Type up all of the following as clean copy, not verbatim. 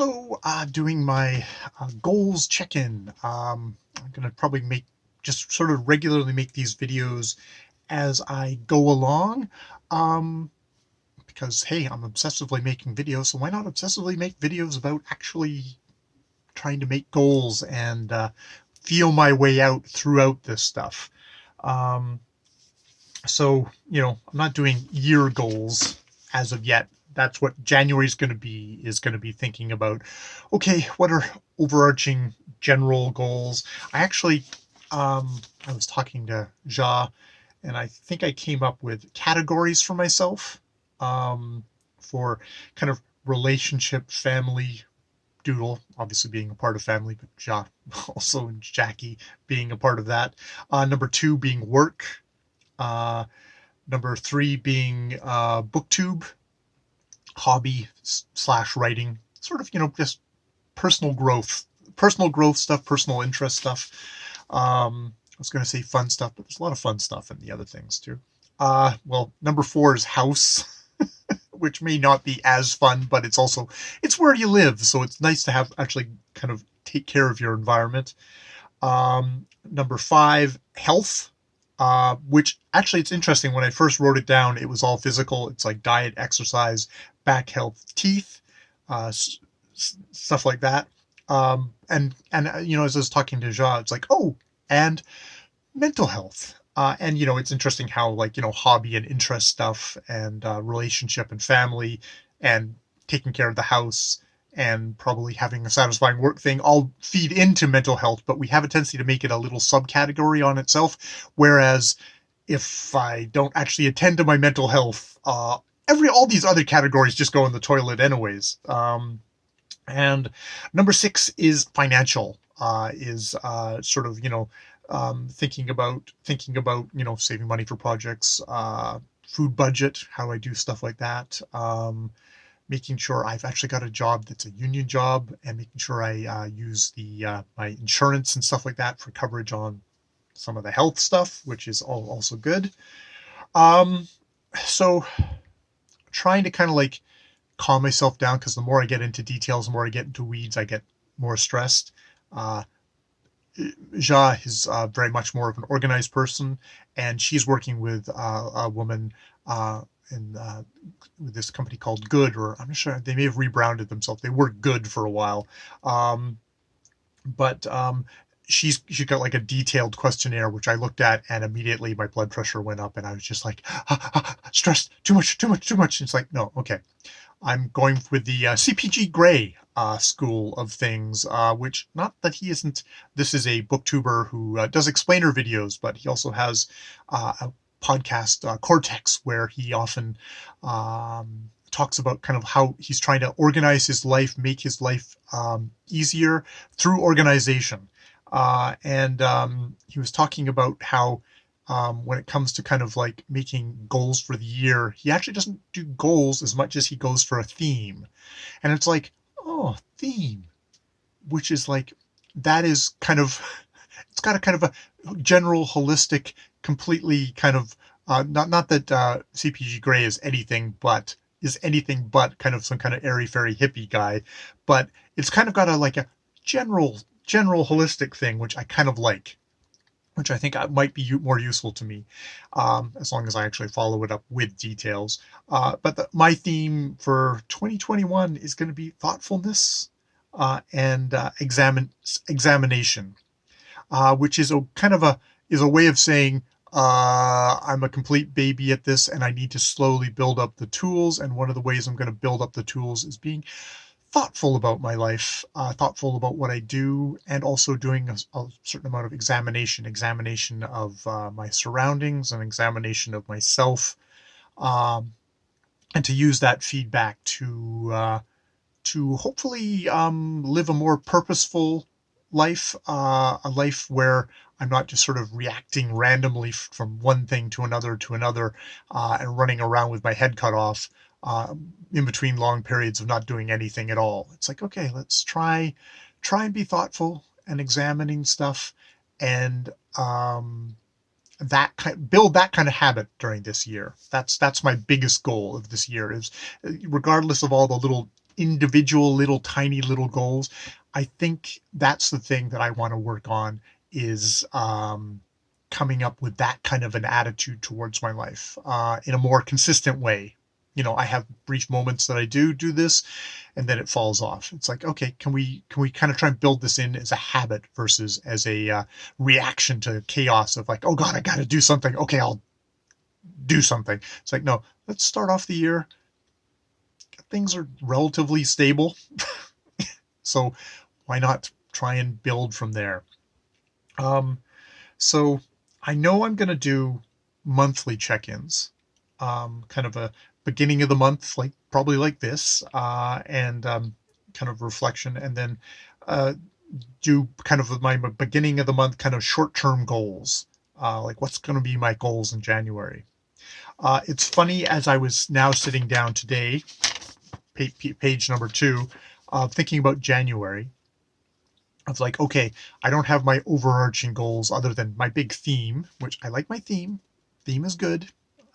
Hello, doing my goals check-in. I'm gonna probably just sort of regularly make these videos as I go along, um, because hey, I'm obsessively making videos, so why not obsessively make videos about actually trying to make goals and feel my way out throughout this stuff. Um, I'm not doing year goals as of yet. That's what January is going to be thinking about. Okay, what are overarching general goals? I was talking to Ja, and I think I came up with categories for myself, for kind of relationship, family, Doodle obviously being a part of family, but Ja also, and Jackie being a part of that. Number two being work. Uh, Number three being booktube, hobby slash writing, sort of, just personal growth stuff, personal interest stuff. I was going to say fun stuff, but there's a lot of fun stuff in the other things too. Well, number four is house, which may not be as fun, but it's where you live, so it's nice to have actually kind of take care of your environment. Number five, health, which actually it's interesting. When I first wrote it down, it was all physical. It's like diet, exercise, back health, teeth, stuff like that. As I was talking to Ja, it's like, oh, and mental health. It's interesting how, like, hobby and interest stuff and relationship and family and taking care of the house and probably having a satisfying work thing all feed into mental health, but we have a tendency to make it a little subcategory on itself. Whereas if I don't actually attend to my mental health, all these other categories just go in the toilet anyways. And number six is financial. Is sort of thinking about saving money for projects, food budget. How do I do stuff like that? Making sure I've actually got a job that's a union job, and making sure I use my insurance and stuff like that for coverage on some of the health stuff, which is also good. Um, so trying to kind of like calm myself down, because the more I get into details, the more I get into weeds, I get more stressed. Uh, Ja is very much more of an organized person, and she's working with a woman in with this company called Good, or I'm not sure, they may have rebranded themselves. They were Good for a while, um, but she's got like a detailed questionnaire which I looked at, and immediately my blood pressure went up, and I was just like, stressed, too much, too much, too much. And it's like, no, okay, I'm going with the CPG Gray school of things, which, not that he isn't, this is a booktuber who does explainer videos, but he also has a podcast, Cortex, where he often talks about kind of how he's trying to organize his life, make his life easier through organization. And he was talking about how when it comes to kind of like making goals for the year, he actually doesn't do goals as much as he goes for a theme. And it's like, oh, theme, which is like, that is kind of, it's got a kind of a general, holistic, completely kind of, not that CPG Gray is anything but kind of some kind of airy fairy hippie guy, but it's kind of got a general holistic thing, which I kind of like, which I think might be more useful to me, as long as I actually follow it up with details. But my theme for 2021 is going to be thoughtfulness and examination, which is a kind of a way of saying I'm a complete baby at this, and I need to slowly build up the tools. And one of the ways I'm going to build up the tools is being thoughtful about my life, thoughtful about what I do, and also doing a certain amount of examination of my surroundings, and examination of myself, um, and to use that feedback to hopefully live a more purposeful life, a life where I'm not just sort of reacting randomly from one thing to another, and running around with my head cut off uh, in between long periods of not doing anything at all. It's like, okay, let's try and be thoughtful and examining stuff, and build that kind of habit during this year. That's my biggest goal of this year, is regardless of all the little individual little tiny little goals. I think that's the thing that I want to work on is coming up with that kind of an attitude towards my life in a more consistent way. I have brief moments that I do this, and then it falls off. It's like, okay, can we kind of try and build this in as a habit versus as a reaction to chaos of like, oh God, I got to do something. Okay, I'll do something. It's like, no, let's start off the year. Things are relatively stable, so why not try and build from there? So I know I'm going to do monthly check-ins, kind of a beginning of the month, like probably like this, and kind of reflection, and then uh, do kind of my beginning of the month kind of short-term goals, like what's going to be my goals in January. It's funny, as I was now sitting down today, page number 2, thinking about January. I was like, okay, I don't have my overarching goals other than my big theme, which I like my theme. Theme is good.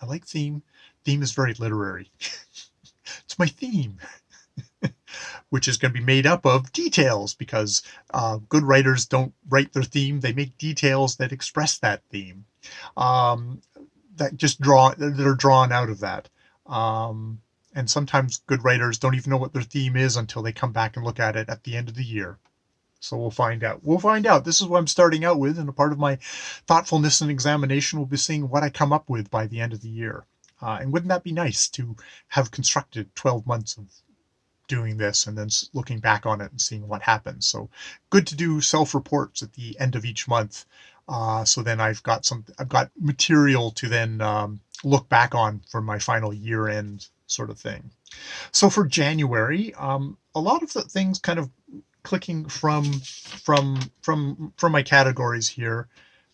I like theme. Theme is very literary. It's my theme, which is going to be made up of details because good writers don't write their theme. They make details that express that theme, that are drawn out of that. And sometimes good writers don't even know what their theme is until they come back and look at it at the end of the year. So we'll find out. We'll find out. This is what I'm starting out with, and a part of my thoughtfulness and examination will be seeing what I come up with by the end of the year. And wouldn't that be nice to have constructed 12 months of doing this and then looking back on it and seeing what happens? So good to do self-reports at the end of each month. So then I've got material to then look back on for my final year-end sort of thing. So for January, a lot of the things kind of clicking from my categories here.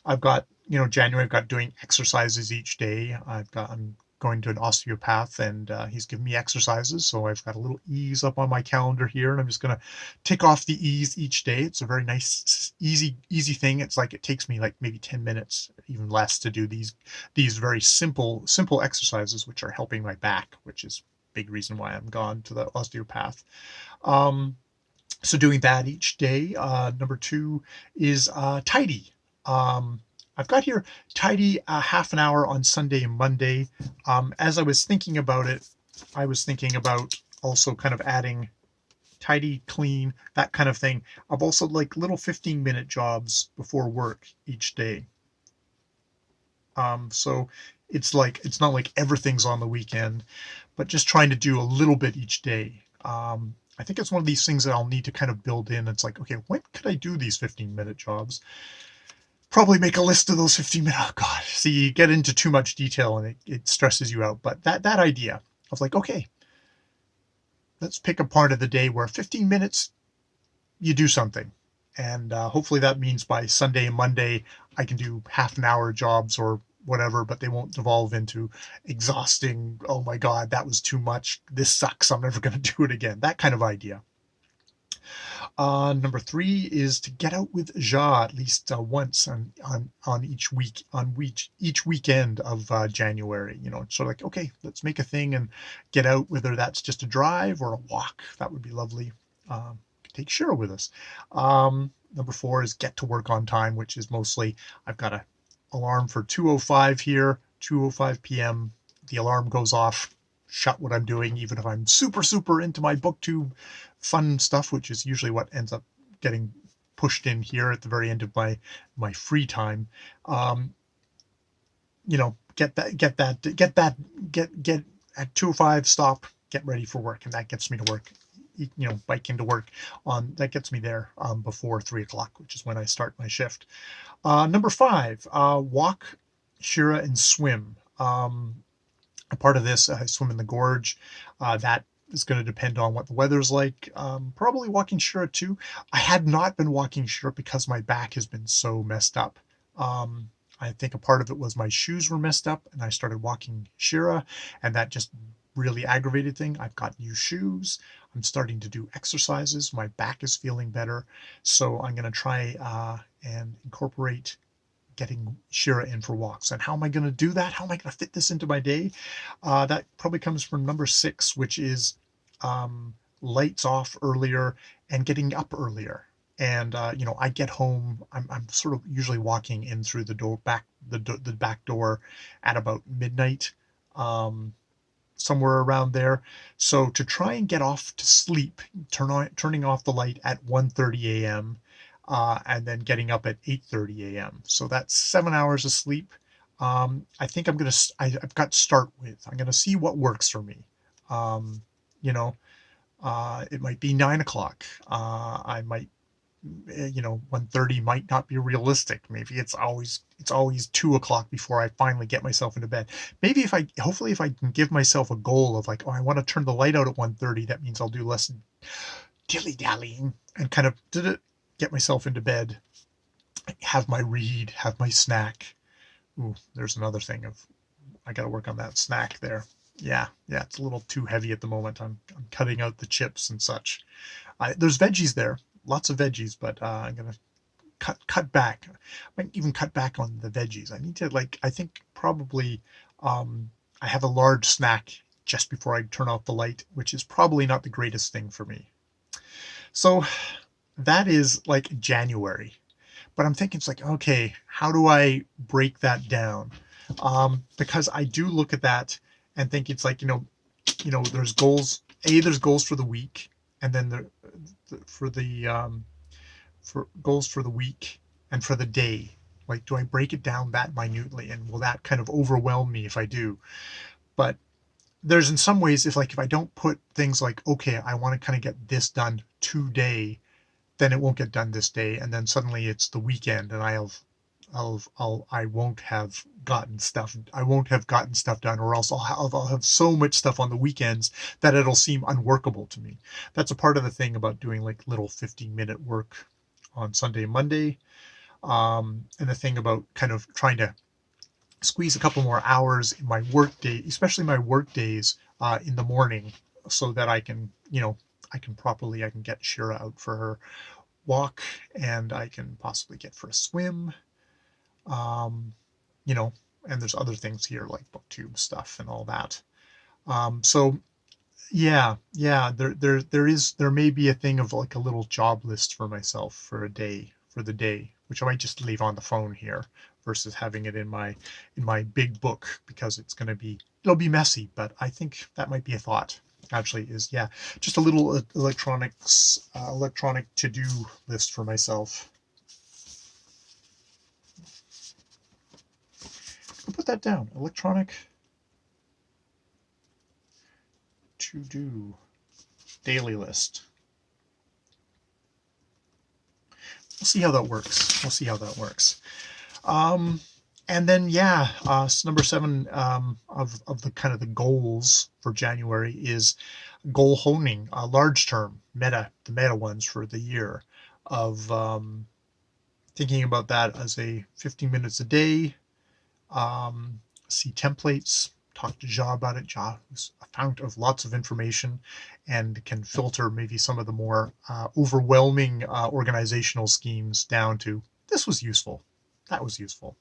I've got, January, I've got doing exercises each day. I'm going to an osteopath, and he's giving me exercises, so I've got a little ease up on my calendar here, and I'm just going to tick off the ease each day. It's a very nice, easy thing. It's like it takes me like maybe 10 minutes, even less, to do these very simple exercises, which are helping my back, which is a big reason why I'm gone to the osteopath. So doing that each day. Number 2 is tidy. I've got here tidy half an hour on Sunday and Monday. As I was thinking about it, I was thinking about also kind of adding tidy, clean, that kind of thing. I've also like little 15-minute jobs before work each day. So it's not like everything's on the weekend, but just trying to do a little bit each day. I think it's one of these things that I'll need to kind of build in. It's like, okay, when could I do these 15-minute jobs? Probably make a list of those 15-minute. Oh God, see, you get into too much detail and it stresses you out. But that idea, I was like, okay, let's pick a part of the day where 15 minutes you do something. And hopefully that means by Sunday and Monday, I can do half an hour jobs or whatever, but they won't devolve into exhausting, oh my God, that was too much, this sucks, I'm never going to do it again, that kind of idea. Number 3 is to get out with Ja at least once on each weekend of January. So like, okay, let's make a thing and get out, whether that's just a drive or a walk. That would be lovely. Take Shira with us. Number 4 is get to work on time, which is mostly I've got a alarm for 2:05 here, 2:05 p.m. The alarm goes off, shut what I'm doing, even if I'm super into my booktube fun stuff, which is usually what ends up getting pushed in here at the very end of my free time. Get at 2:05, stop, get ready for work, and that gets me to work. Bike into work that gets me there before 3:00, which is when I start my shift. Number 5, walk, Shira, and swim. A part of this, I swim in the gorge. That is going to depend on what the weather's like. Probably walking Shira too. I had not been walking Shira because my back has been so messed up. I think a part of it was my shoes were messed up, and I started walking Shira, and that just really aggravated thing. I've got new shoes. I'm starting to do exercises. My back is feeling better. So I'm going to try and incorporate getting Shira in for walks. And how am I going to do that? How am I going to fit this into my day? That probably comes from number 6, which is lights off earlier and getting up earlier. And I get home. I'm sort of usually walking in through the back door at about midnight, um, somewhere around there. So to try and get off to sleep, turning off the light at 1:30 a.m. And then getting up at 8:30 a.m. So that's 7 hours of sleep. I think I've got to start with. I'm gonna see what works for me. Um, you know, it might be 9 o'clock. I might 1:30 might not be realistic. Maybe it's always 2 o'clock before I finally get myself into bed. Maybe hopefully if I can give myself a goal of like, oh, I want to turn the light out at 1:30, that means I'll do less dilly dallying and kind of get myself into bed, have my read, have my snack. Ooh, there's another thing of I got to work on that snack there. Yeah, it's a little too heavy at the moment. I'm cutting out the chips and such. There's veggies there, lots of veggies, but I'm gonna cut back. I might even cut back on the veggies. I need to I think probably I have a large snack just before I turn off the light, which is probably not the greatest thing for me. So that is like January. But I'm thinking it's like, okay, how do I break that down? Because I do look at that and think it's like, there's goals. There's goals for the week, and then for the for goals for the week and for the day. Like, do I break it down that minutely, and will that kind of overwhelm me if I do? But there's in some ways, if I don't put things like, okay, I want to kind of get this done today, then it won't get done this day, and then suddenly it's the weekend, and I won't have gotten stuff. I won't have gotten stuff done, or else I'll have so much stuff on the weekends that it'll seem unworkable to me. That's a part of the thing about doing like little 15-minute work on Sunday and Monday, and the thing about kind of trying to squeeze a couple more hours in my work day, especially my work days in the morning, so that I can I can get Shira out for her walk, and I can possibly get for a swim. Um, you know, and there's other things here like booktube stuff and all that. So yeah, there may be a thing of like a little job list for myself for the day, which I might just leave on the phone here versus having it in my big book, because it'll be messy, but I think that might be a thought. Actually, is just a little electronic to-do list for myself. I'll put that down. Electronic to-do daily list. We'll see how that works. And then number 7 of the kind of the goals for January is goal honing, large term the meta ones for the year, of thinking about that as a 15 minutes a day. See templates, talk to Ja about it. Ja is a fount of lots of information and can filter maybe some of the more overwhelming organizational schemes down to this was useful, that was useful.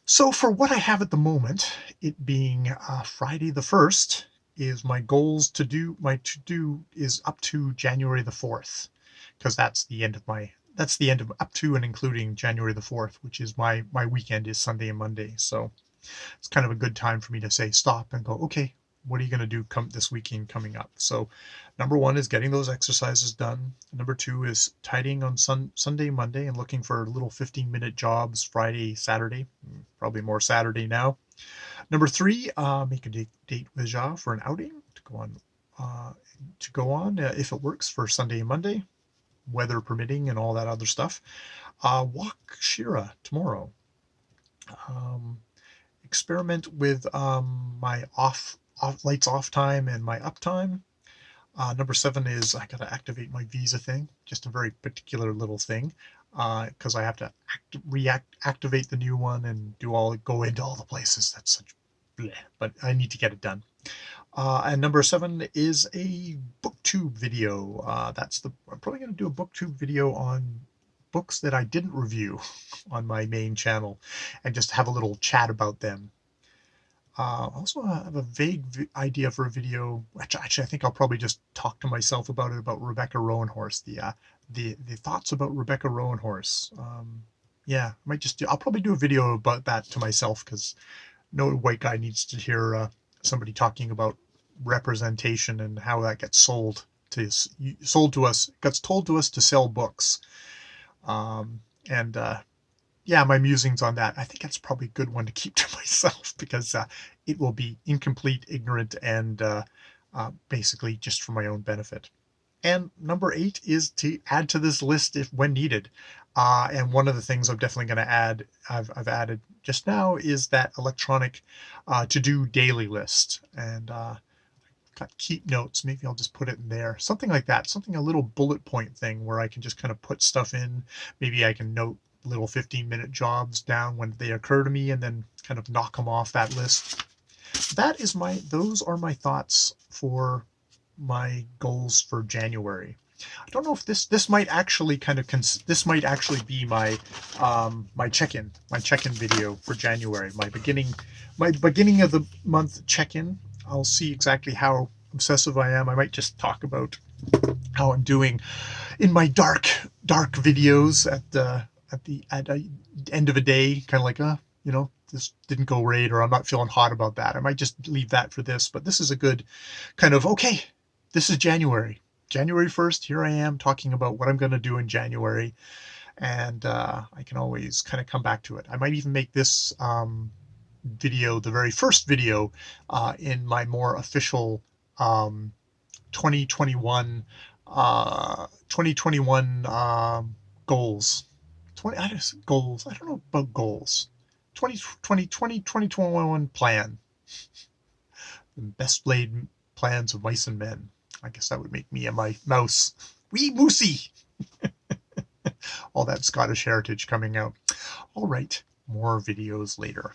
So for what I have at the moment, it being Friday the 1st, is my goals to do. My to-do is up to January the 4th, because that's the end of up to and including January the 4th, which is my weekend is Sunday and Monday. So it's kind of a good time for me to say stop and go, okay, what are you going to do this weekend coming up? So number 1 is getting those exercises done. Number 2 is tidying on Sunday, Monday, and looking for little 15-minute jobs Friday, Saturday, probably more Saturday now. Number 3, make a date with Ja for an outing to go on if it works for Sunday and Monday, weather permitting and all that other stuff. Walk Shira tomorrow. Experiment with my lights off time and my up time. Number 7 is I got to activate my visa thing, just a very particular little thing, because I have to reactivate the new one and go into all the places. That's such bleh, but I need to get it done. And number 7 is a booktube video. I'm probably going to do a booktube video on books that I didn't review on my main channel, and just have a little chat about them. I also have a vague idea for a video. Actually, I think I'll probably just talk to myself about it, about Rebecca Roanhorse. The thoughts about Rebecca Roanhorse. Yeah, I might just do. I'll probably do a video about that to myself, because no white guy needs to hear somebody talking about representation and how that gets sold to us. It gets told to us to sell books. And Yeah, my musings on that. I think that's probably a good one to keep to myself, because it will be incomplete, ignorant, and basically just for my own benefit. And number 8 is to add to this list if when needed. And one of the things I'm definitely going to add, I've added just now, is that electronic to-do daily list. And got keep notes. Maybe I'll just put it in there. Something like that. Something, a little bullet point thing where I can just kind of put stuff in. Maybe I can note little 15-minute jobs down when they occur to me, and then kind of knock them off that list. Those are my thoughts for my goals for January. I don't know if this might actually this might actually be my my check-in video for January. My beginning of the month check-in. I'll see exactly how obsessive I am. I might just talk about how I'm doing in my dark videos at the end of a day, kind of like this didn't go right, or I'm not feeling hot about that. I might just leave that for this, but this is a good kind of, okay, this is January 1st. Here I am talking about what I'm going to do in January, and I can always kind of come back to it. I might even make this video the very first video in my more official 2021 goals. Goals. I don't know about goals. 2021 plan. The best laid plans of mice and men. I guess that would make me a mouse. Wee moosey. All that Scottish heritage coming out. All right, more videos later.